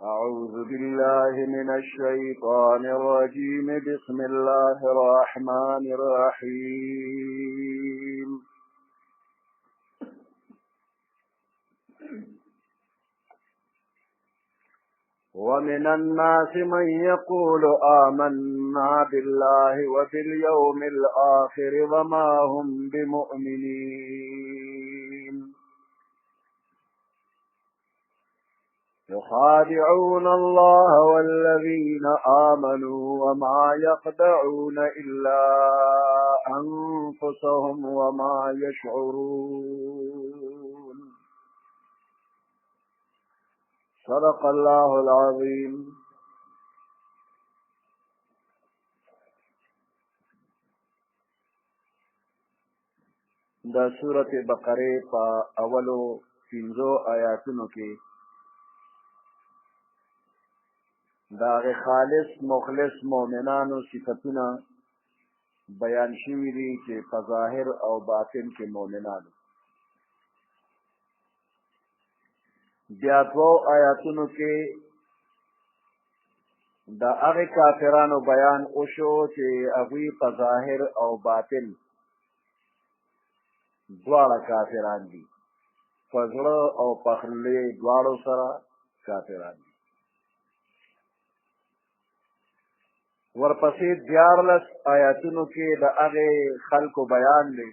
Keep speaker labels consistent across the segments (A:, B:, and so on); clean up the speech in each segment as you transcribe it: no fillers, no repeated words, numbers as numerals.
A: أعوذ بالله من الشيطان الرجيم. بسم الله الرحمن الرحيم. ومن الناس من يقول آمنا بالله وباليوم الآخر وما هم بمؤمنين يخادعون الله والذين آمنوا وما يخدعون إلا أنفسهم وما يشعرون. صدق الله العظيم. دا سورة بقره پا اولو 15 آیاتونو کې داغ خالص مخلص مؤمنانو صفتونه بیان شوي دي چې په ظاهر او باطن کې مؤمنانو. بیا دوو آیاتونو کې د هغې کافرانو بیان وشو چې هغوی په ظاهر او باطن دواړه کافران دي، په زړه او په خولې دواړو سره کافران دي. ورپسې 14 آیاتونو کې د هغې خلکو بیان دی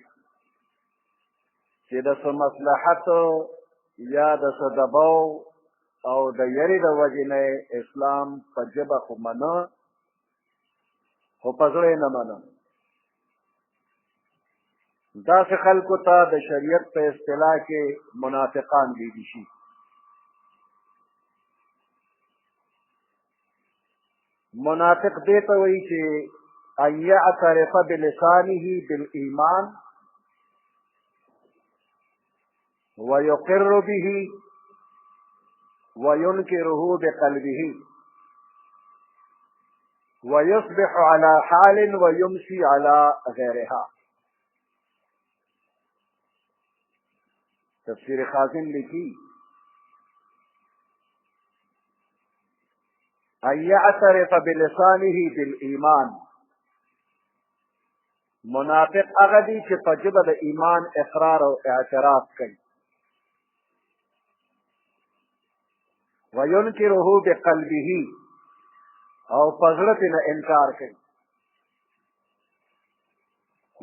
A: چې د څه مصلحت یا د څه دباو او د یرې د وجې نه اسلام په ژبه خو منه خو په زړه یې نه منه. داسې خلکو ته د شریعت په اصطلاح کې منافقان ویلی شي. منافق دې ته وایي چې ان یعترف بلسانه بالایمان ويقر به وينكره بقلبه ويصبح على حال ويمسي على غيرها. تفسیر خازن لکی ان يعترف بلسانه بالایمان. منافق هغه دی چې په ژبه د ایمان اقرار او اعتراف کوي، وینکره بقلبه او په زړه کې نه انکار کوي،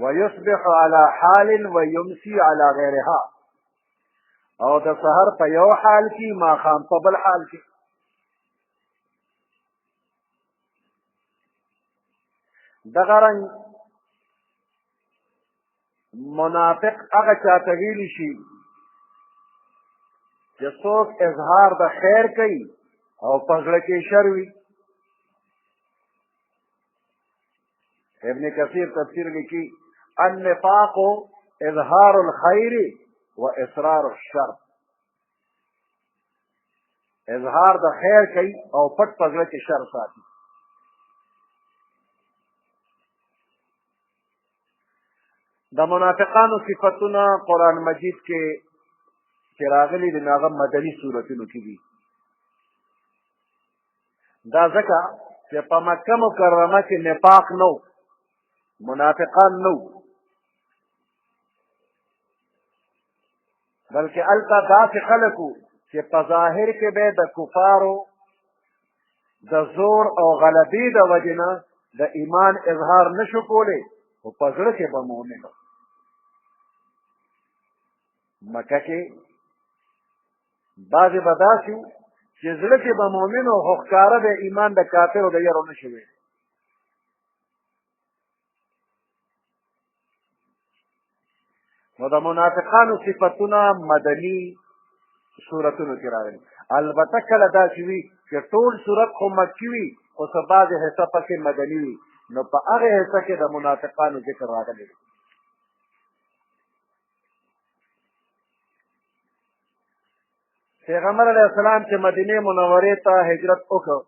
A: ويصبح على حال ويمسي على غيرها او د سحر په یو حال کې ماښام په بل حال کې. دغه رنګ منافق هغه چاته ویلی شي چې څوک اظهار د خیر کوي او په زړه کې شر وي. ابن کثیر تفسیر لیکي النفاق اظهار الخیر و اصرار الشر. اظهار د خیر کوي او پټ په زړه کې شر ساتي. د منافقانو صفتونه قرآن مجید کې چې راغلي دي هغه مدني صورتونو کې دي. دا ځکه چې په مکه مکرمه کې نفاق نه و، منافقان نه و، بلکې هلته داسې خلک وو چې په ظاهر کې به د کفارو د زور او غلبې د وجې نه د ایمان اظهار نه شو کولی، خو په زړه کې به مؤمن و. مکه کې بعضې به داسې وو چې زړه کې به مؤمن و خو ښکاره به ایمان د کافرو د یرو نه شي ویلی. نو د منافقانو صفتونه مدني صورتونو کې راغلي. البته کله داسې وي چې ټول صورت خو مکي وي خو څه بعضې حصه پکې مدني وي، نو په هغې حصه کې د منافقانو ذکر راغلی دی. پیغمبر علیه السلام چې مدینې منورې ته هجرت وکړ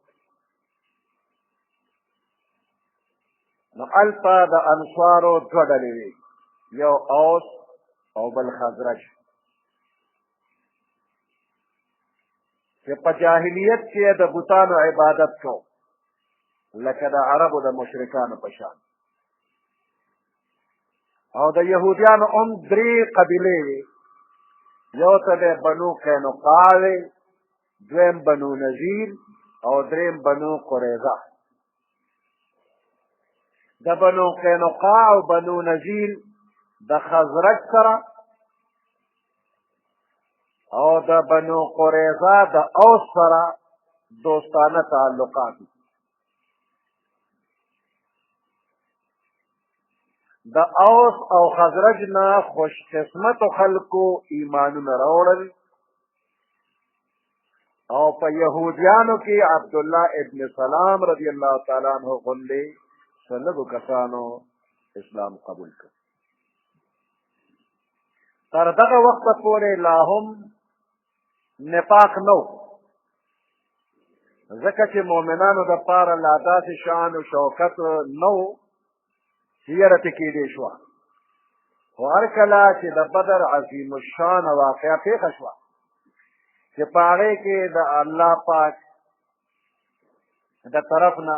A: نو هلته د انصارو دوه ډلې وې، یو اوس او بل خزرج. چې په جاهلیت کې د بوتانو عبادت کو لکه د عربو د مشرکانو په شان. او د یهودیانو هم درې قبیلې وې، یو ته د بنو قینقاع وې، دویم بنو نذیر او دریم بنو قریظه. د بنو قینقاع او بنو نذیر د خزرج سره او د بنو قریظه د اوس سره دوستانه تعلقات. د اوس او خزرج نه خوش قسمتو خلکو ایمانونه راوړل او په یهودیانو کې عبدالله ابن سلام رضی الله تعالی عنه غوندې څه لږو کسانو اسلام قبول کړ. تر دغه وخته پورې لا هم نفاق نه و، ځکه چې مؤمنانو دپاره لا داسې شان و شوکت نه و چې یره ترې کېدی شوه. خو هر کله چې د بدر عظیم الشان واقعه پېښه شوه چې په هغې کې د الله پاک د طرف نه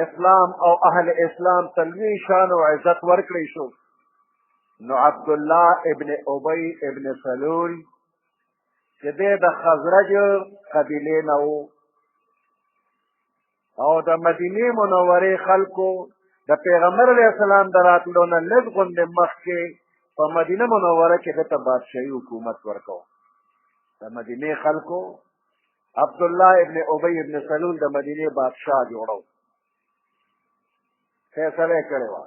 A: اسلام او اهل اسلام ته لوی شان او عزت ورکړی شو، نو عبدالله ابن ابی ابن سلول چې دی د خزرج قبیلې نه و او د مدینې منورې خلکو د پیغمبر علیه السلام د راتلو نه لږ غوندې مخکې په مدینه منوره کې ده ته بادشاهي حکومت ورکوه. د مدینې خلکو عبدالله ابن ابی ابن سلول د مدینې بادشاه جوړو، فیصله یې کړې وه.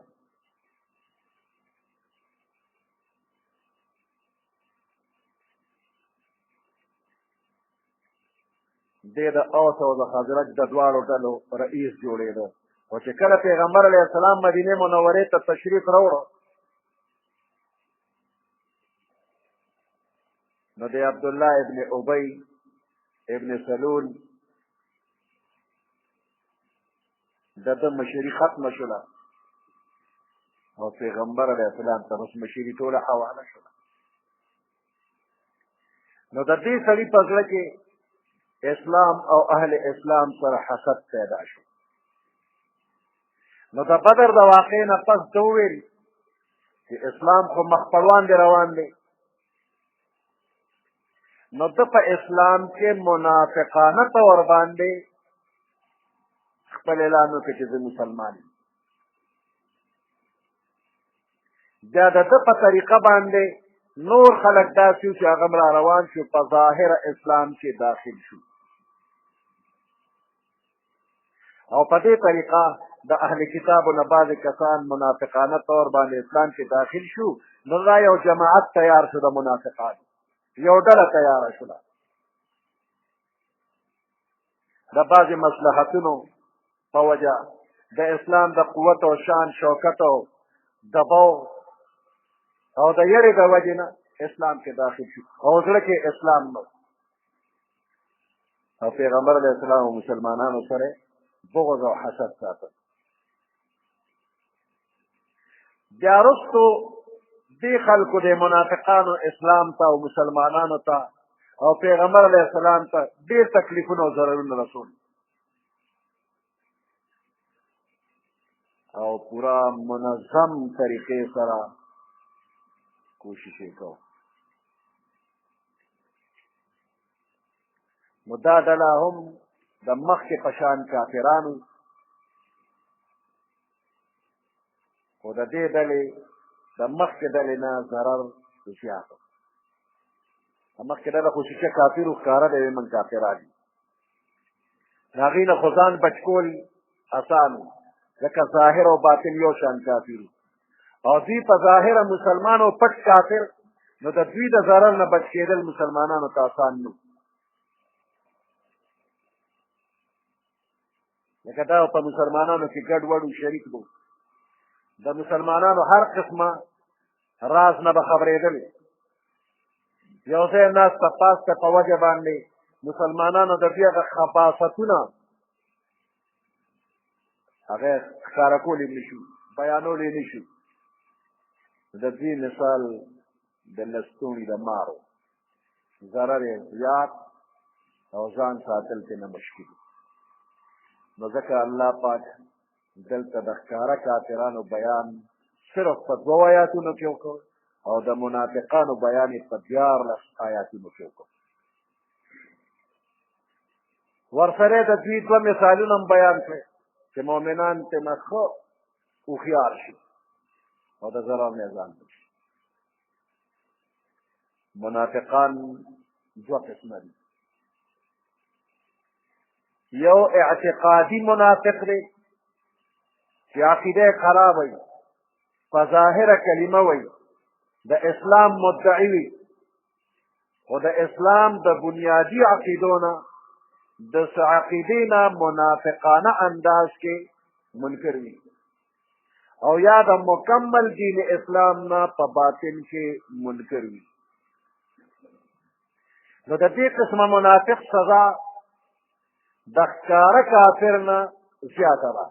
A: دی د اوس او د خزرج د دواړو ډلو رئیس جوړېده. خو چې کله پیغمبر علیه السلام مدینې منورې ته تشریف راوړو نو د عبدالله ابن ابی ابن سلول د ده مشري ختمه شوله او پیغمبر علیه السلام ته اوس مشري ټوله حواله شوله. نو د دې سړي په زړه کې اسلام او اهل اسلام سره حسد پیدا شو. نو د بدر د واقعې نه پس ده وویل چې اسلام خو مخ په وړاندې روان دی. نو ده په اسلام کې منافقانه طور باندې خپل اعلان وکړ چې زه مسلمان یم. بیا د ده په طریقه باندې نور خلک داسې وو چې هغه هم را روان شو، په ظاهره اسلام کې داخل شو او په دې طریقه د اهل کتابو نه بعضې کسان منافقانه طور باندې اسلام کې داخل شو. نو دا یو جماعت تیار شو د منافقانو، یو ډله تیاره شوله. د بعضې مصلحتونو په وجه د اسلام د قوت او شان شوکت او دباو او د یرې د وجې نه اسلام کې داخل شو او زړه کې اسلام نه او پیغمبر علیه السلام او مسلمانانو سره بغض او حسد ساتل. بیا وروستو دې خلکو د منافقانو اسلام ته او مسلمانانو ته او پیغمبر علیه السلام ته ډېر تکلیفونه او ضررونه رسول او پورا منظم طریقې سره کوشش یې کو. نو دا ډله هم د مخکې په شان کافرانو، خو د دې ډلې د مخکې ډلې نه ضرر زیات و. د مخکې ډله خصوصي کافرو ښکاره دی من کافران دي، د هغې نه خو ځان بچ کول اسان و ځکه ظاهر او باطن یو شان کافر او دوی په ظاهره مسلمان او پټ کافر، نو د دوی د ضرر نه بچ کېدل مسلمانانو ته اسان نه. لکه دا په مسلمانانو کې ګډ وډ شریک و، د مسلمانانو هر قسمه راز نه به خبرېدلې. یو ځای ناسته پاسته په وجه باندې مسلمانانو د دوی هغه خباثتونه هغه ښکاره کولی نه شو، بیانولی نه شو. د دې مثال د لستوڼي د مارو ضرر یې زیات او ځان ساتل ترې نه مشکل نو ځکه الله پاک دلته د ښکاره کافرانو بیان صرف په 2 آیاتونو کې وکړ او د منافقانو بیان یې په 14 آیاتونو کې وکړ ورسره د دوی 2 مثالونه هم بیان کړي چې مؤمنان ترېنه ښه هوښیار شي او د ضرر نه ځان بچي منافقان 2 قسمه دي یو اعتقادي منافق دی چې عقیده خراب وي په ظاهره کلمه وي د اسلام مدعي وي خو د اسلام د بنیادي عقیدو نه د عقیدې نه منافقانه انداز کې منکر وي او یا د مکمل دین اسلام نه په باطن کې منکر وي نو د دې قسمه منافق سزا د ښکاره کافر نه زیاته ده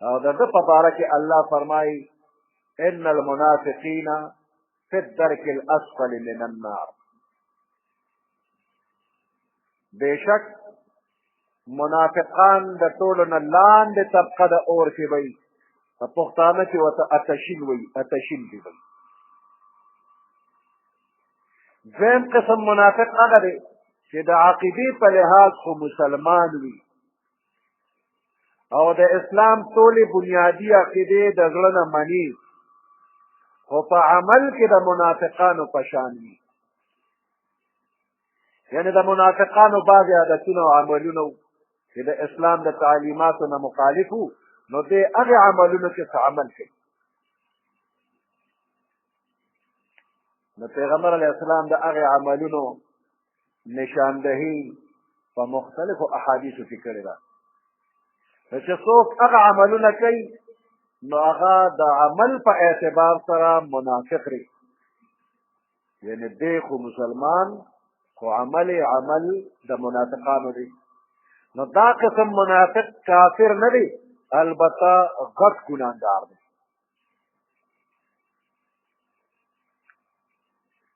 A: او د ده په باره کې الله فرمایي ان المنافقین فی الدرک الاسفل من النار بېشک منافقان د ټولو نه لاندې طبقه د اور کې وي په پښتانه کې ورته اتشین وي اتشین کې وي دویم قسم منافق هغه دی چې د عقیدې په لحاظ خو مسلمان وي او د اسلام ټولې بنیادي عقیدې د زړه نه مني خو په عمل کې د منافقانو په شان وي یعنې د منافقانو بعضې عادتونه او عملونه چې د اسلام د تعلیماتو نه مخالف وو نو دې هغې عملونو کې څه عمل کوي نو پیغمبر علیه السلام د هغې عملونو نشاندهي په مختلفو احادیثو کې کړې ده چې څوک هغه عملونه کوي نو هغه د عمل په اعتبار سره منافق دی یعنې دی خو مسلمان خو عمل د منافقانو دی نو دا قسم منافق کافر نه دی البته غټ ګناهګار دی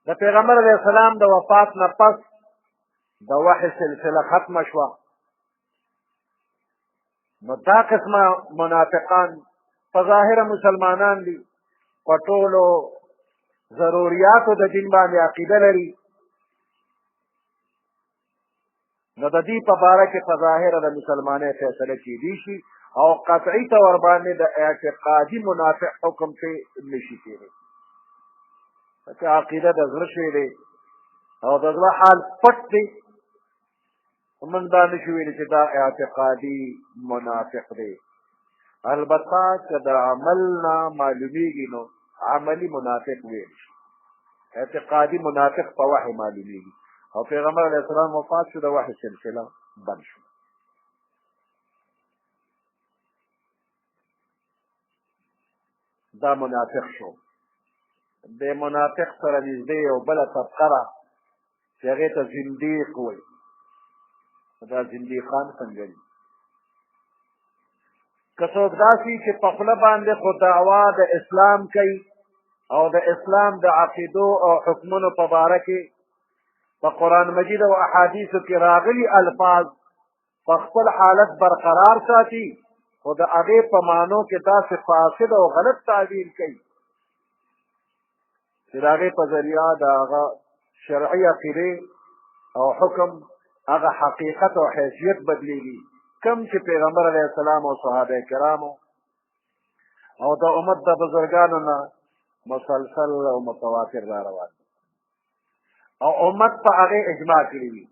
A: د پیغمبر علیه السلام د وفات نه پس د وحی سلسله ختمه شوه نو دا قسمه منافقان په ظاهره مسلمانان دي په ټولو ضروریاتو د دین باندې عقیده لري نو د دې په باره کې په ظاهره د مسلمانۍ فیصله کیدی شي او قطعي طور باندې د اعتقادي منافق حکم پرې نشي کېدی چې عقیده د زړه شی دی او د زړه حال پټ دی موږ دا نشو ویلی چې دا اعتقادي منافق دی البته که د عمل نه معلومیږي نو عملي منافق ویل شي اعتقادي منافق په وحی معلومیږي او پیغمبر علیه السلام وفات شو د وحی سلسله بند شو دا منافق شو د منافق سره نږدې یو بله طبقه ده چې هغې ته زندیق وایي دا زندیقان څنګه دي که څوک داسې چې په خوله باندې خو دعوا د اسلام کوي او د اسلام د عقیدو او حکمونو په باره کې په قرآن مجید او احادیثو کې راغلي الفاظ په خپل حالت برقرار ساتي خو د هغې په معنو کې داسې فاسد او غلط تعبیر کوي چې د هغې په ذریعه د هغه شرعي عقیدې او حکم هغه حقیقت او حیثیت بدلیږي کم چې پیغمبر علیه السلام او صحابه کرامو او د امت د بزرګانو نه مسلسل او متواتر را روان او امت په هغې اجماع کړي وي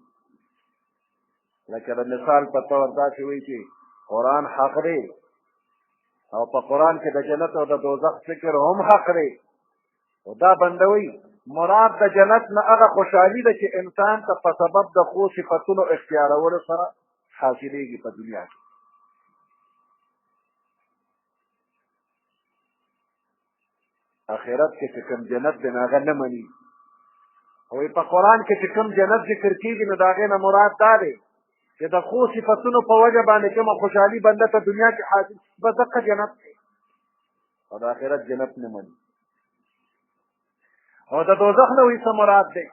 A: لکه د مثال په طور داسې وایي چې قرآن حق دی او په قرآن کې د جنت او د دوزخ ذکر هم حق دی او دا بندوي مراد د جنت نه هغه خوشحالي ده چې انسان ته په سبب د ښو صفتونو اختیارولو سره حاصلېږي په دنیا کې آخرت کې چې کوم جنت دی نو هغه نه مني او په قرآن کې چې کوم جنت ذکر کېږي نو د هغې نه مراد دا دی چې د ښو صفتونو په وجه باندې کومه خوشحالي بنده ته دنیا کې حاصل بس دقه جنت دی او د آخرت جنت نه مني او د دوزخ نه وایي څه مراد دی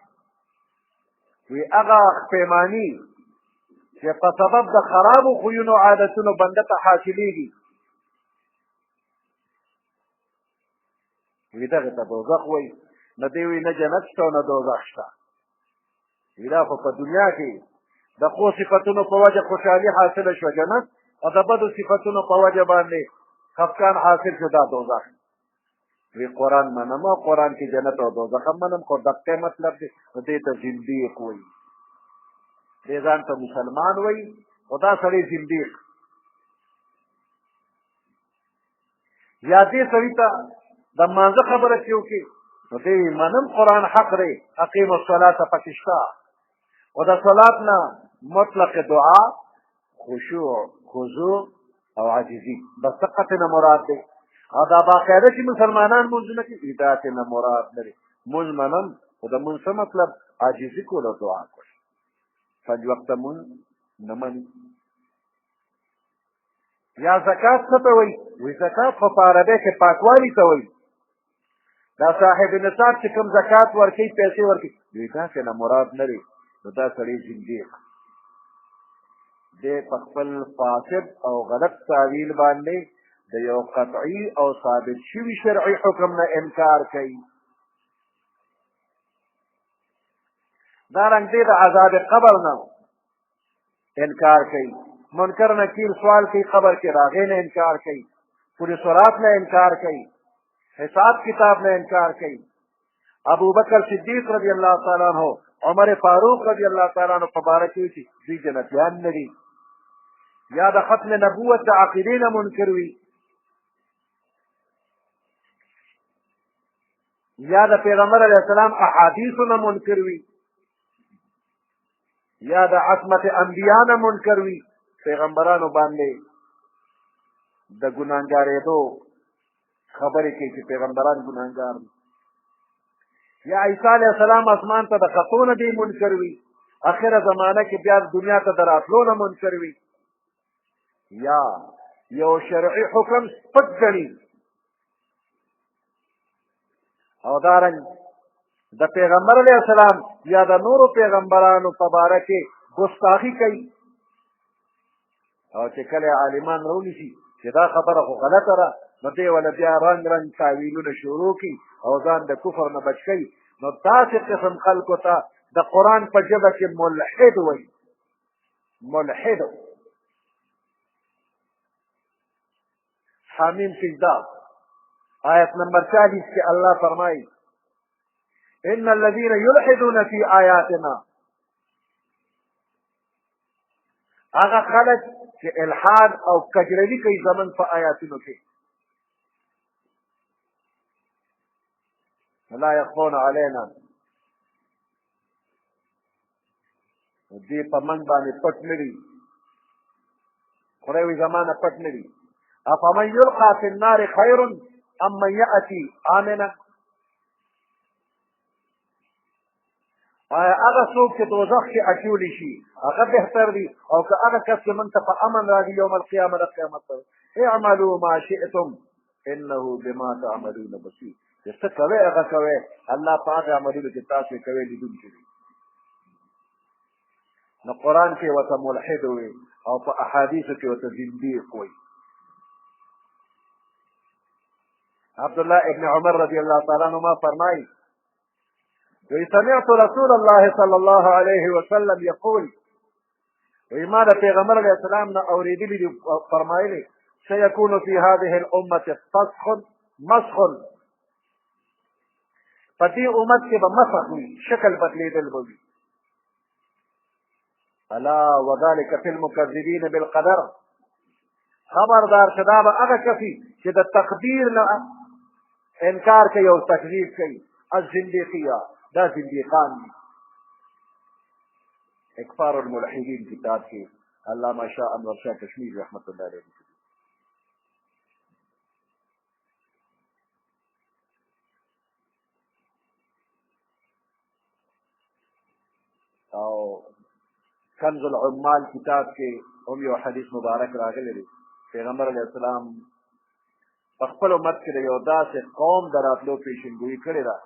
A: وایي هغه پیماني چې په سبب د خرابو خویونو عادتونو بنده ته حاصلېږي وي دغې ته دوزخ وایي نه دی وایي نه جنت شته او نه دوزخ شته وي دا خو په دنیا کې د ښو صفتونو په وجه خوشحالي حاصله شوه جنت او د بدو صفتونو په وجه باندې خفقان حاصل شو دا دوزخ وی قرآن منم او قرآن کې جنت او دوزخ هم منم خو دقیق مطلب دی نو دې ته زندیق وایي دې ځان ته مسلمان وایي خو دا سړی زندیق یا دې سړي ته د مانځه خبره چې وکړي نو دې منم قرآن حق دی اقیم الصلاة پکې شته او د صلات نه مطلق دعا خشوع خضوع او عاجزي بس دقت نه مراد دی او دا باقاعده چې مسلمانان مونځونه کوي دا نه مراد لري مونځ منم خو د مونځ څه مطلب عاجزي کول او دعا کول پنځ وخته مونځ نه مني یا زکات څه ته وایي وایي زکات خو په عربۍ کې پاکوالي ته وایي دا صاحب نصاب چې کوم زکات ورکوي پیسې ورکوي وایي داسې نه مراد نه دی نو دا سړی زندیق دی په خپل فاسد او غلط تعویل باندې د یو قطعي او ثابت شوي شرعي حکم نه انکار کوي دارنګ دی د عذاب قبر نه انکار کوي منکر نکیر سوال کوي قبر کې د هغې نه انکار کوي پولیس صراط نه انکار کوي حساب کتاب نه انکار کوي ابو بکر صدیق رضی الله تعالی عنہ عمر فاروق رضی الله تعالی عنہ په باره کې چې دوی جنتیان نه دي یا د ختم نبوت د عقیدې نه منکر وي یا د پیغمبر علیه السلام احادیثو نه منکر وي یا د عصمت انبیا نه منکر وي پیغمبرانو باندې د ګناهګارېدو خبرې کوي چې پیغمبران ګناهګار دي یا عیسی علیه السلام اسمان ته د خطو نه دی منکر وي اخره زمانه کې بیا دنیا ته د راتلو نه منکر وي یا یو شرعي حکم سپک ګڼي او دارنګ د پیغمبر علیه السلام یا د نورو پیغمبرانو په باره کې ګستاخي کوي او چې کله عالمان راونیسي چې دا خبره خو غلطه ده نو دی ولا بیا رنګ رنګ تاویلونه شروع کړي او ځان د کفر نه بچ کوي نو داسې قسم خلکو ته د قرآن په ژبه کې ملحد وایي ملحد حمیم سجده آیت نمبر 40 کې الله فرمایي ان الذين يلحدون في آیاتنا هغه خلک چې الحاد او کجروي کوي زمونږ په آیاتونو کې لا يخفون علينا دې په من باندې پټ نه دي خدای وایي زمانه پټ نه دي افمن یلقى في النار خیر ام من یأتي آمنا آیا هغه څوک چې دوزخ کې اچولی شي هغه بهتر دي او که هغه کس چې موږ ته په امن راځي یوم القیامه د قیامت پر اعملوا ما شئتم انه بما تعملون بصیر چې څه کوئ هغه کوئ الله په هغه عملونو کې تاسو یې کوئ لیدونکي دي نو قرآن کې ورته ملحد وي او په احادیثو کې ورته زندیق وي عبدالله ابن عمر رضی الله تعالی عنهما فرمایي سمعت رسول الله صلى الله عليه وسلم يقول وما د پیغمبر علیه السلام نه اورېدلي دي فرمایلي سيكون في هذه الامة فسخ مسخ په دې امت کې به مسخ وي شکل بدلېدل به وي الا وذلك في المكذبين بالقدر خبردار چې دا به هغه کسي چې د تقدیر نه انکار کوي او تکذیب کوي الزندیقیه دا زندیقان دي اکفار الملحدین کتاب کې علامه شاه انور شاه کشمیر رحمت الله علیه او کنز العمال کتاب کې هم یو حدیث مبارک راغلی دی پیغمبر علیه السلام په خپل امت کې د یو داسې قوم د راتلو پیشنګویي کړې ده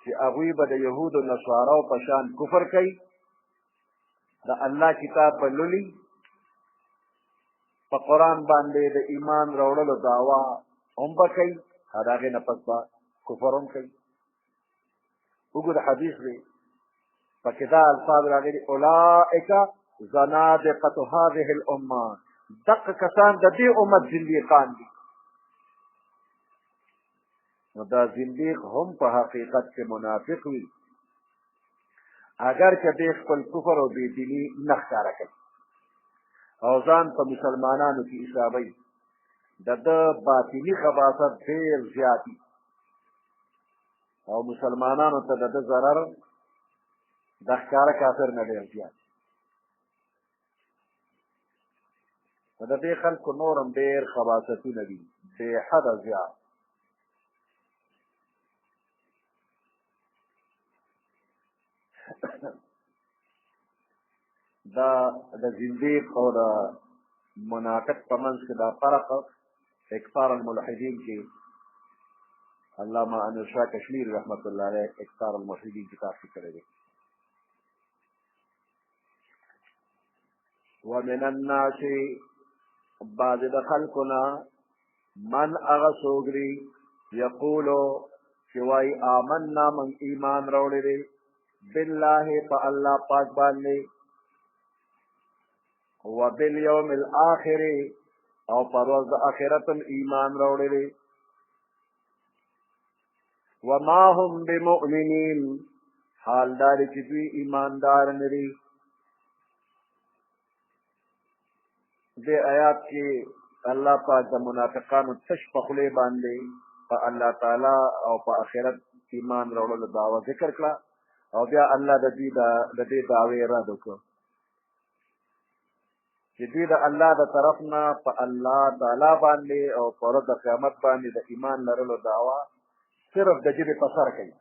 A: چې هغوی به د یهودو نصاراو په شان کفر کوي د الله کتاب به لولي، په قرآن باندې د ایمان راوړلو دعوا هم به کوي، او د هغې نه پس به کفر هم کوي. وګوره حدیث دی پکې دا الفاظ راغلي اولئک زنادقة هذه الامه، دقه کسان د دې امت زندیقان دي. نو دا زندیق هم په حقیقت کې منافق وي، اگر که دی خپل کفر او بېدیني نه ښکاره کوي او ځان په مسلمانانو کې حسابوي، د ده باطني خباثت ډېر زیات وي او مسلمانانو ته د ده ضرر د ښکاره کافر نه ډېر زیات. د دې خلکو نور هم ډېر خباثتونه دي بې حده زیات. دا د زندیق او د منافق په منځ کې دا فرق اکثار الملحدین کې علامه انور شاه کشمیری رحمت الله علیه اکثار الملحدین کتاب کې کړی دی. ومن الناس بعض د خلقنا من هغه څوک دی یقولو چې وایي آمنا من ایمان راوړی دی بالله په الله پاک باندې وبالیوم الاخر او پر ورځ د آخرت ایمان راوړی دی وما هم بمؤمنین حال دا دی چې دوی ایماندار نه دي. دې آیات کې الله پاک د منافقانو تش په خولې باندې په الله تعالی او په آخرت ایمان راوړلو دعوه ذکر کړه او بیا الله د دې دعوې رد وکړه چې دوی د الله د طرف نه په الله تعالی باندې او په ورځ د قیامت باندې د ایمان لرلو دعوه صرف د ژبې په سر کوي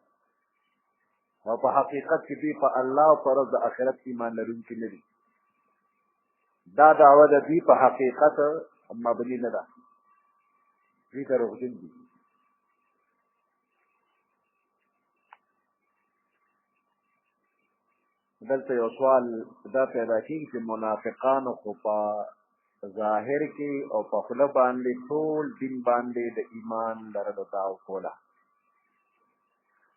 A: او په حقیقت کې دوی په الله او په ورځ د آخرت ایمان لرونکي نه دي. دا دعوه د دوی په حقیقت مبني نه ده، دوی دروغجن دي. دلته یو سوال دا پیدا کېږي چې منافقانو خو په ظاهر کې او په خوله باندې ټول دین باندې د ایمان لرلو دعوه کوله،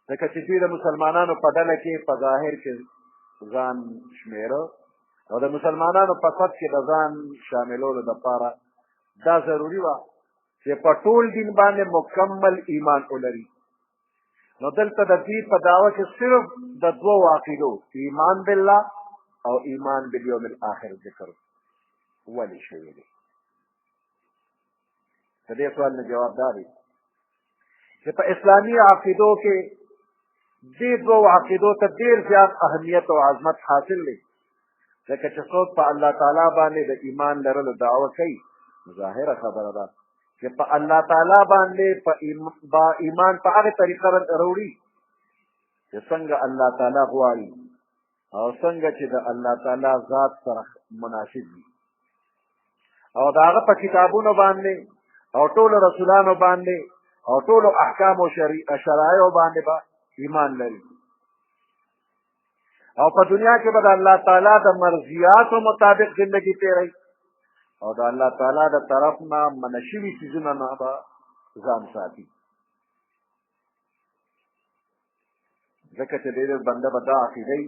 A: ځکه چې دوی د مسلمانانو په ډله کې په ظاهر کې ځان شمیره او د مسلمانانو په صف کې د ځان شاملولو دپاره دا ضروري وه چې په ټول دین باندې مکمل ایمان ولري. نو دلته د دوی په دعوه کې صرف د دوو عقیدو ایمان بالله او ایمان بالیوم الاخر ذکر ولې شوی دی؟ د دې سوال نه جواب دا دی چې په اسلامي عقیدو کې دې دوو عقیدو ته ډېر زیات اهمیت او عظمت حاصل دی، ځکه چې څوک په الله تعالی باندې د ایمان لرلو دعوه کوي، ظاهره خبره ده چې په الله تعالی باندې با ایمان په هغه طریقه راوړي چې څنګه الله تعالی غواړي او څنګه چې د الله تعالی ذات سره مناسب وي او د هغه په کتابونو باندې او ټولو رسولانو باندې او ټولو احکام او شرایعو باندې به ایمان لري او په دنیا کې به د الله تعالی د مرضیاتو مطابق زندگی تیروي او د الله تعالی د طرف نه منع شوي څیزونه نه به ځان ساتي. ځکه چې ډېر بنده به دا عقیده وي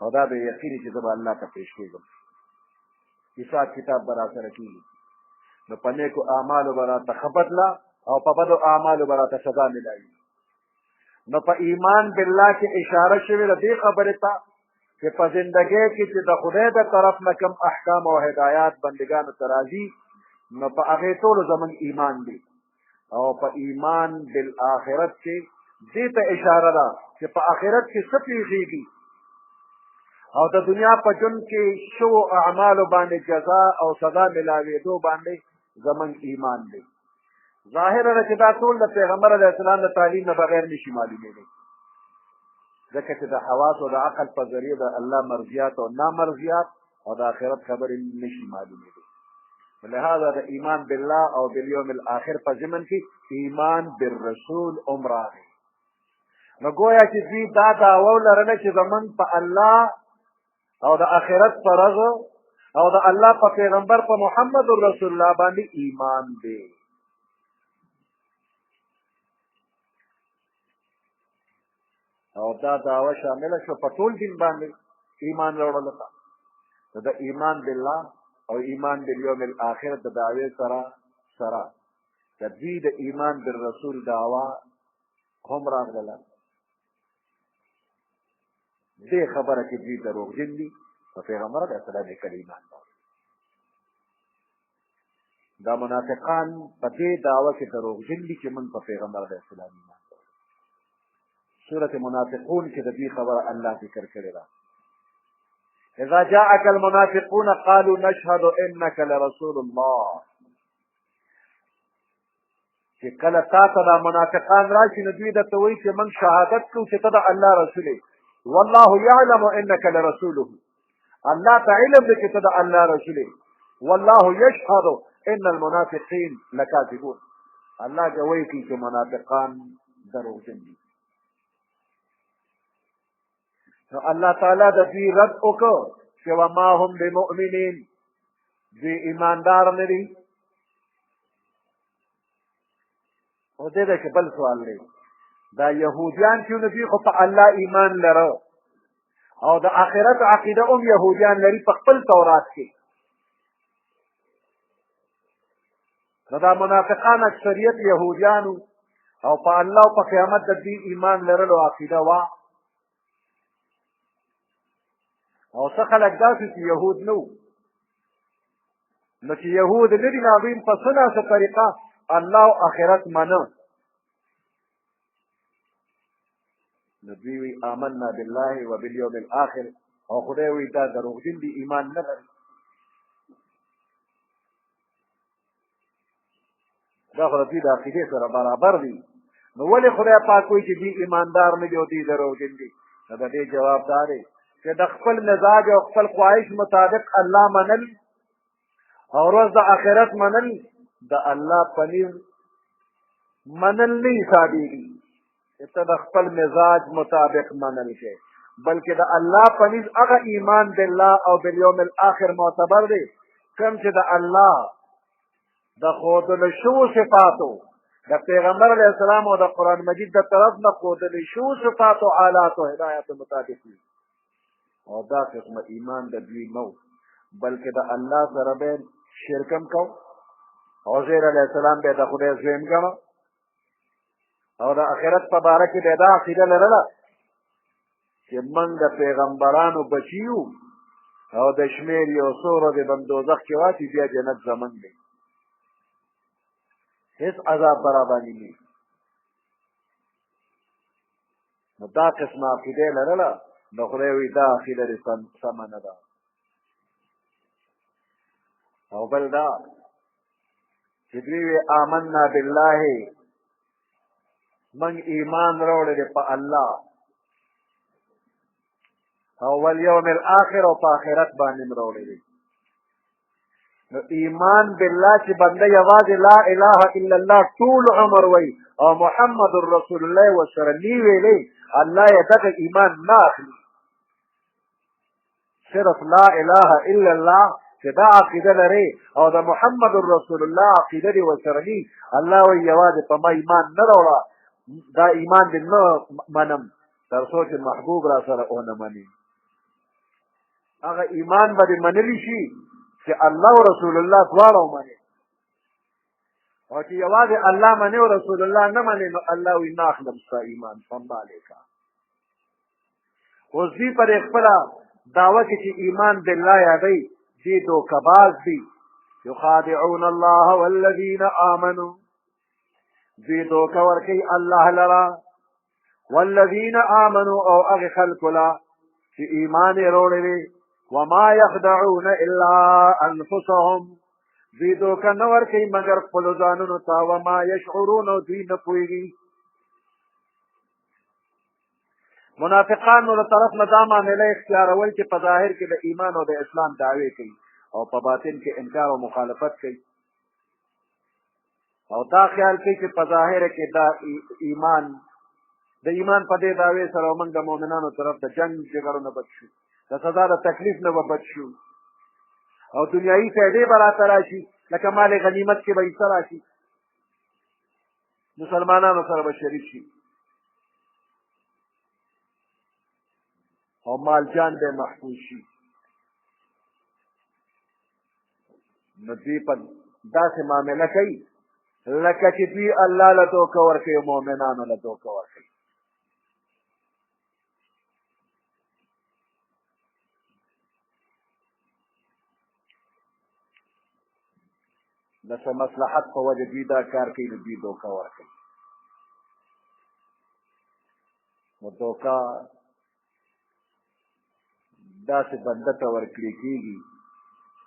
A: او دا به یقین وي چې زه به الله ته پیش کېږم، حساب کتاب به راسره کېږي، نو په نیکو اعمالو به راته ښه بدله او په بدو اعمالو به راته سزا میلاوي. نو په ایمان بالله کې اشاره شوې ده دې خبرې ته چې په زندګۍ کې چې د خدای د طرف نه کوم احکام او هدایات بندګانو ته راځي نو په هغې ټولو زموږ ایمان دی او په ایمان بالآخرت کې دې ته اشاره ده چې په آخرت کې څه پېښېږي او د دنیا په ژوند کې شوو اعمالو باندې جزا او سزا ملاوېدو باندې زموږ ایمان دی. ظاهره ده چې دا ټول د پیغمبر علیه السلام د تعلیم نه بغیر نشي معلومېدی، ځکه چې د حواس او د عقل په ذریعه د الله مرضیات او نامرضیات او د آخرت خبرې نشي معلومېدی. لهذا د ایمان بالله او بالیوم الاخر په ضمن کې ایمان بالرسول هم راغی. نو ګویا چې دوی دا دعوه لرله چې زموږ په الله او د آخرت په ورځ او د الله په پیغمبر په محمد رسول الله باندې ایمان دی. او دا دعوه شامله شو په ټول دین باندې ایمان راوړلو ته. نو د ایمان بالله او ایمان بالیوم الاخر د دعوې سره د دوی د ایمان بالرسول دعوه هم راغله. دې خبره کې دوی دروغجن دي، په پیغمبر علیه السلام یې کله ایمان راوړ. دا منافقان په دې دعوه کې دروغجن دي چې موږ په پیغمبر علیه السلام ایمان راوړ. سورة منافقون کې د دې خبره الله ذکر کړې ده. اذا جاءك المنافقون قالوا نشهد انك لرسول الله. چې کله تا ته دا منافقان راشي نو دوی درته وایي چې موږ شهادت کوو چې ته د الله رسول یې. والله يعلم انك لرسوله. الله ته علم دی چې ته د الله رسول یې. والله يشهد ان المنافقين لكاذبون. الله گواهی کوي چې منافقان دروغجن دي. نو الله تعالی د دوی رد وکړو چې وما هم بمؤمنین، دوی ایماندار نه دي. او دې ده چې بل سوال دی، دا یهودیان چې نو دوی خو په الله ایمان لره او د آخرت عقیده هم یهودیان لري په خپل تورات کې. نو دا منافقان اکثریت یهودیانو او په الله او په قیامت د دوی ایمان لرلو عقیده وه. او څه خلک داسې چې یهود نه وو، نو چې یهود نه دي نو هغوی په څه ناسه طریقه الله او آخرت منه. نو دوی وی آمنا بالله و بالیوم الاخر، او خدای وی دا دروغجن دي، ایمان نه لري. دا خو د دوی د عقیدې سره برابر دي. نو ولې خدای پاک وایي چې دوی ایماندار نه دي او دوی دروغجن دي؟ نو د دې جواب دا دی چې د خپل مزاج او خپل خواهش مطابق الله منل او ورځ د آخرت منل د الله پنیر منل نه حسابېږي چې ته د خپل مزاج مطابق منل کې، بلکې د الله پنیر هغه ایمان بالله او بالیوم الاخر معتبر دی کوم چې د الله د ښودلو شوو صفاتو د پیغمبر علیه السلام او د قرآن مجید د طرف نه ښودلې شوو صفاتو حالاتو هدایاتو مطابق وي. او دا قسمه ایمان د دوی نه و، بلکې د الله سره به شرک هم کو. عزیر علیه السلام به د خدای زوی هم ګڼه او د آخرت په باره کې به دا عقیده لرله چې موږ د پیغمبرانو بچي یو او د شمېر یو څو ورځې به دوزخ کې واچي، بیا جنت زموږ دی، هېڅ عذاب به راباندې نه وي. نو دا قسمه عقیده لرله. نو خدای وایي دا عقیده دې سمه نه ده. او بل دا چې دوی وی آمنا بالله، من ایمان راوړی دی په الله او والیوم الاخر او په آخرت باندې م راوړی دی. نو ایمان بالله چې بنده یوازې لا اله الا الله ټول عمر وی او محمد رسول الله ورسره نی ویلی، الله یې دغه ایمان نه اخلي. صرف لا اله الا الله چې دا عقیده لري او د محمد رسول الله عقیده دې ورسره ني، الله وایي یوازې په ما ایمان نه راوړه، دا ایمان دې نه منم تر څو چې محبوب را سره ونه مني. هغه ایمان به دې منلی شي چې الله او رسول الله دواړه ومني. او چې یوازې الله مني او رسول الله نه مني، نو الله وایي نه اخلم ستا ایمان، فما علیکه. اوس دوی پر خپله دعوه کې چې ایمان بالله یادوي، دې دوکهباز دي. یخادعون الله والذین آمنوا، دوی دوکه ورکوي الله لره، والذین آمنوا او هغې خلکو له چې ایمان یې راوړی دی. وما یخدعون الا انفسهم، دوی دوکه نه ورکوي مګر خپلو ځانونو ته. وما یشعرون، او دوی نه پوهېږي. منافقانو له طرف نه دا معامله اختیارول چې په ظاهر کې د ایمان او د اسلام دعوې کوي او په باطن کې انکار او مخالفت کوي، او دا خیال کوي چې په ظاهر کې دا ایمان د ایمان په دې دعوې سره موږ د مؤمنانو طرف د جنګ جګړو نه بچ شو، د سزا د تکلیف نه به بچ شو او دنیایي فایدې به راته راشي لکه مال غنیمت کې به حصه راشي مسلمانانو سره به شریک شي او مال جان به محفوظ شي نو دوی په داسې معامله کوي لکه چې دوی الله له دوکه ورکوي مؤمنانو له دوکه ورکوي د څه مصلحت په وجه دوی دا کار کوي نو دوی دوکه ورکوي نو دوکه داسې بنده ته ورکړې کېږي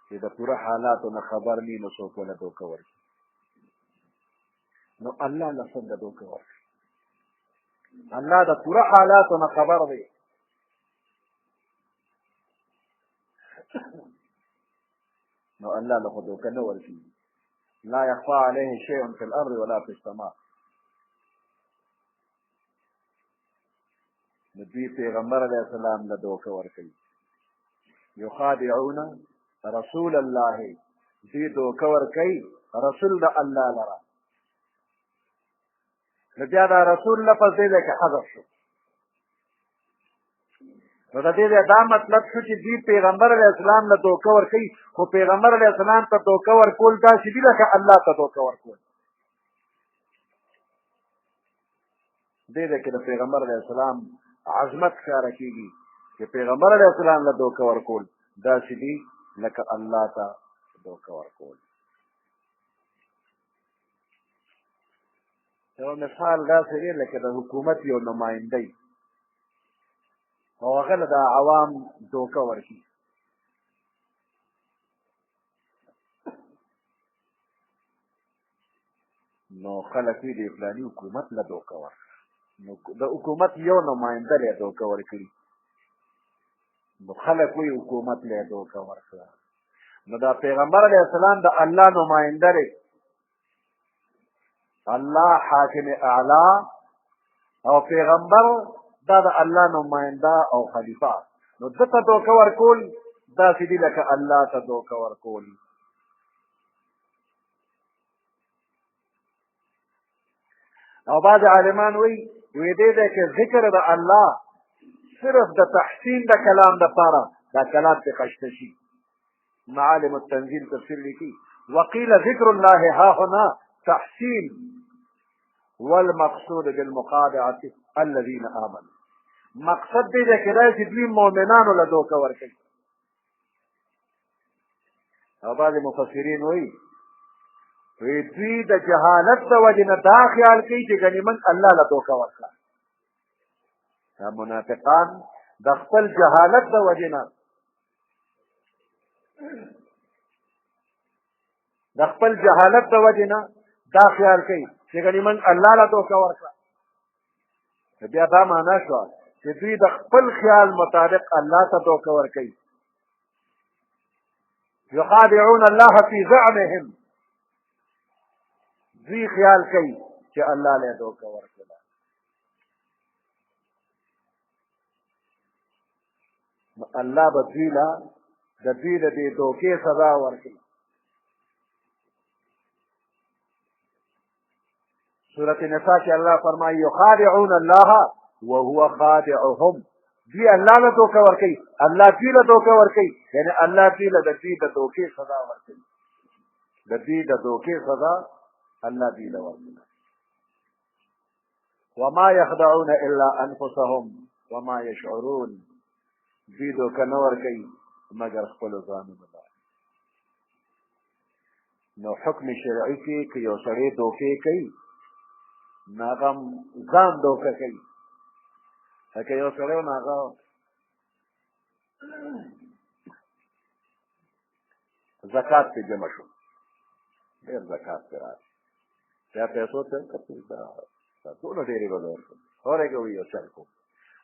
A: چې د پوره حالاتو نه خبر نه وي نو څوک ونه دوکه ورکړي نو الله له څنګه دوکه ورکړي الله د پوره حالاتو نه خبر دی نو الله له خو دوکه نه ورکړي لا يخفى عليه شيء في الأرض ولا في السماء دوی پیغمبر علیه السلام له دوکه ورکوي یخادعون رسول الله دوی دوکه ورکوي رسول د الله لره نو بیا دا رسول لفظ دی دی که حذف شو نو د دې دا مطلب شو چې دوی پیغمبر علیه السلام له دوکه ورکوي خو پیغمبر علیه السلام ته دوکه ورکول داسې دي لکه الله ته دوکه ورکول دې دی کې د پیغمبر علیه السلام عظمت ښکاره کېږي چې پیغمبر علیه السلام له دوکه ورکول داسې دي لکه الله ته دوکه ورکول یو مثال داسې دی لکه د حکومت یو نمایندی او هغه له د عوام دوکه ورکړي نو خلک وي د فلاني حکومت له دوکه ورکړه نو د حکومت یو نماینده له دوکه ورکړي نو خلک وي حکومت له دوکه ورکړه نو دا پیغمبر علیه السلام د الله نماینده دی الله حاکم اعلی او پیغمبر دا د الله نماینده او خلیفه نو ده ته دوکه ورکول داسې دي لکه الله ته دوکه ورکول او بعض عالمان وی دې دی چې ذکر د الله صرف د تحسین د کلام دپاره دا کلام پې خشته شي معالم التنزیل تفسیر لیکي وقیل ذکر الله ها هنا تحسین والمقصود بالمخادعة الذين آمنوا مقصد دې دی چې دا چې دوی مؤمنانو له دوکه ورکوي او بعض مفسرین وایي دوی د جهالت د وجې نه دا خیال کوي چې ګنې موږ الله له دوکه ورکړه دا منافقان د خپل جهالت د وجې نه دا خیال کوي چې ګنې موږ الله له دوکه ورکړه بیا دا معنا شوه چې دوی د خپل خیال مطابق الله ته دوکه ورکوي یخادعون الله فی زعمهم دوی خیال کوي چې الله له دوکه ورکړه نو الله به دوی له د دوی د دې دوکې سزا ورکوي سورة نساء کې الله فرمایي یخادعون الله وهو خادعهم دوی الله له دوکه ورکوي الله دوی له دوکه ورکوي یعنې الله دوی له د دوی د دوکې سزا ورکوي د دوی د دوکې سزا الله دوی له ورکوي وما يخدعون الا انفسهم وما يشعرون دوی دوکه نه ورکوي مګر خپلو ځانونو ته نو حکم شرعي کې که یو سړی دوکې کوي نو هغه ځان دوکه کوي لکه یو سړی و نو هغه زکات پې جمع شو ډېر زکات پې راغی بیا پیسو ته کتل دا ټوله ډېرې به به ورکړو اورېږه وي یو چل کوم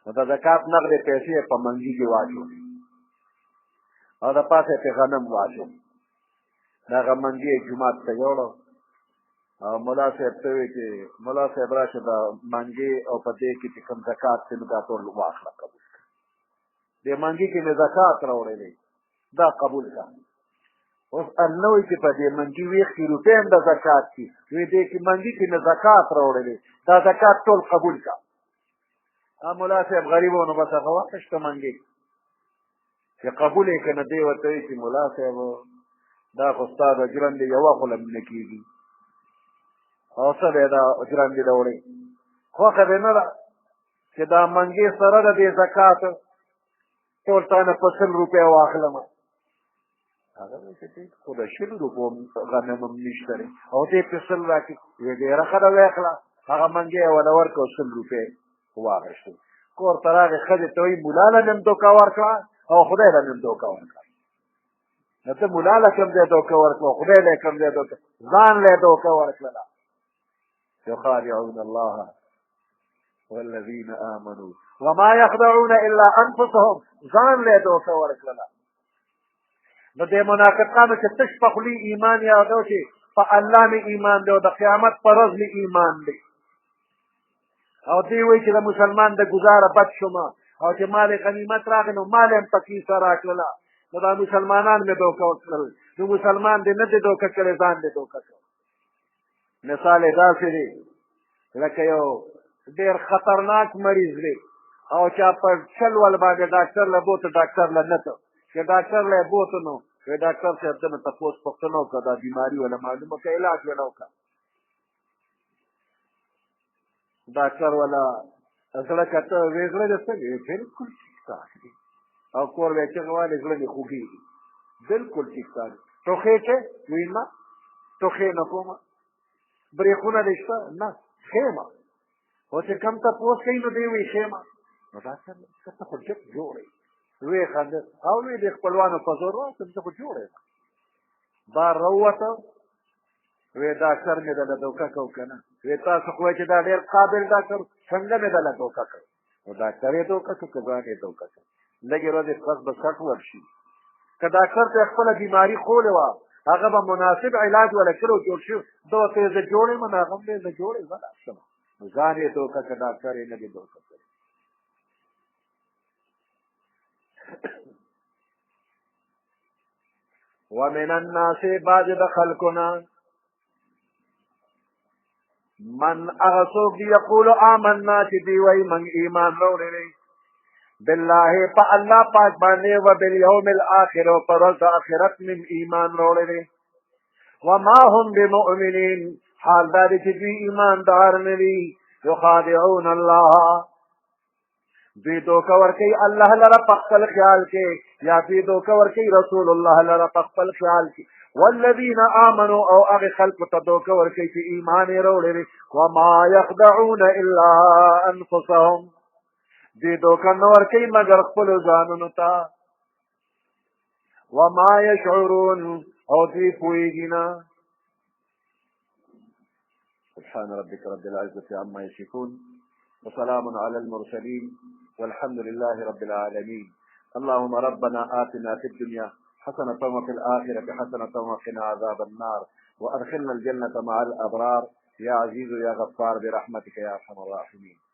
A: نو د زکات نغدې پیسې یې په منګي کې واچو او د پاسه یې پې غنم واچو د هغه منګي یې جومات ته یوړو او ملا صاحب ته وی چې ملا صاحب راشه د منګي او په دې کې چې کوم زکات دی نو دا ټول واخله قبول کړه دې منګي کې مې زکات راوړلی دا قبول کړه. اوس الله وایي چې په دې منګي 20 روپۍ هم د زکات دي، وایي دې کې منګي کې مې زکات راوړلی دا زکات ټول قبول کړه. ملا صاحب غریب و نو بس هغه واخیسته منګي چې قبول یې که نه دی ورته وایي چې ملا صاحب دا خو ستا د ژرندې یوه خوله نه کېږي او څه دی دا ژرندې راوړې خوښه دې نه ده چې دا منګي سره د دې زکات ټول تا نه په 100 روپۍ واخلم. هغه وایي چې خو د 100 روپو غنم هم نشته دی او دې پې 100 راکړي. وایي ډېره ښه ده واخله. هغه منګي یې ونه ورکړه 100 روپۍ واخیستو. کور ته راغې ښځې ته وایي ملا له نیم دوکه ورکړه او خدای له نیم دوکه ورکړه. نو ته ملا له کوم ځای دوکه ورکړه او خدای له کوم ځای دوکه ځان له دوکه ورکړله. يخادعون الله والذين آمنوا وما يخدعون إلا أنفسهم ځان له دوکه ورکړله. نو دې منافقانو چې تش په خولي ایمان یادو چې په الله مې ایمان دی او د قیامت په ورځ مې ایمان دی او دوی وایي چې د مسلمان د ګزاره بد شومه او چې مال غنیمت راغی نو مال یې هم په کیسه راکړله. نو دا مسلمانان مې دوکه وکړل. نو مسلمان دې نه دی دوکه کړی ځان دې دوکه کړ. مثال یې داسې دی لکه یو ډېر خطرناک مریض دی او چا په چل ول باندې ډاکټر له بوته ډاکټر له نه ته چې ډاکټر له یې بوته نو وایي ډاکټر صاحب ته مې تپوس پوښتنه وکړه دا بیماري وله معلومه کړه علاج وله وکړه. ډاکټر والا زړه کته وی زړه دې څنګه بالکل ټیک ټاک دی او کور وی چې غواړي زړه دې خوږېږي بالکل ټیک ټاک. ټوخې چې وی نه ټوخې نه کومه برېښونه دې شته نه ښېمه خو چې کم تپوس کوي نو دی وی ښېمه. نو ډاکټر ته خو جب جوړی وی خندل او وی د خپلوانو په زور واسم زه خو جوړ یم. بار راووته وی ډاکټر مې دله دوکه کو که نه وی تاسو خو وایي چې دا ډېر قابل ډاکټر څنګه مې دله دوکه کړ. نو ډاکټر یې دوکه کړ که ځان یې دوکه کړ. لږې ورځې پس به سټ ورشي. که ډاکټر ته خپله بیماري ښولې وه هغه به مناسب علاج وله کړی او جوړ شوي ده ورته یې زه جوړ یم نو هغه هم دی زه جوړ یم زه لاړ نو ځان یې دوکه کړ ډاکټر یې نه دی دوکه کړی. ومن الناس بعض د خلقنا من اغسوک دی یقول آمنا چې دی وی من ایمان روڑی بالله پا اللہ پاک باندې و بالیوم الاخر و پر ورځ د آخرت من ایمان روڑی وما هم بمؤمنین حال دا دی چې دوی ایماندار نه دي. یخادعون الله دوی دوکه ورکوي الله لره په خپل خیال کې یا دوی دوکه ورکوي رسول الله لره په خپل خیال کې. والذین آمنوا او هغې خلکو ته دوکه ورکوي چې ایمان یې راوړی دی. وما یخدعون الا انفسهم دوی دوکه نه ورکوي مګر خپلو ځانونو ته. وما یشعرون او دوی پوهېږي نه. سبحان ربك رب العزة عما يصفون وسلام على المرسلين والحمد لله رب العالمين. اللهم ربنا آتنا في الدنيا حسنة وفي الآخرة حسنة وقنا عذاب النار وأدخلنا الجنة مع الأبرار يا عزيز يا غفار برحمتك يا أرحم الراحمين.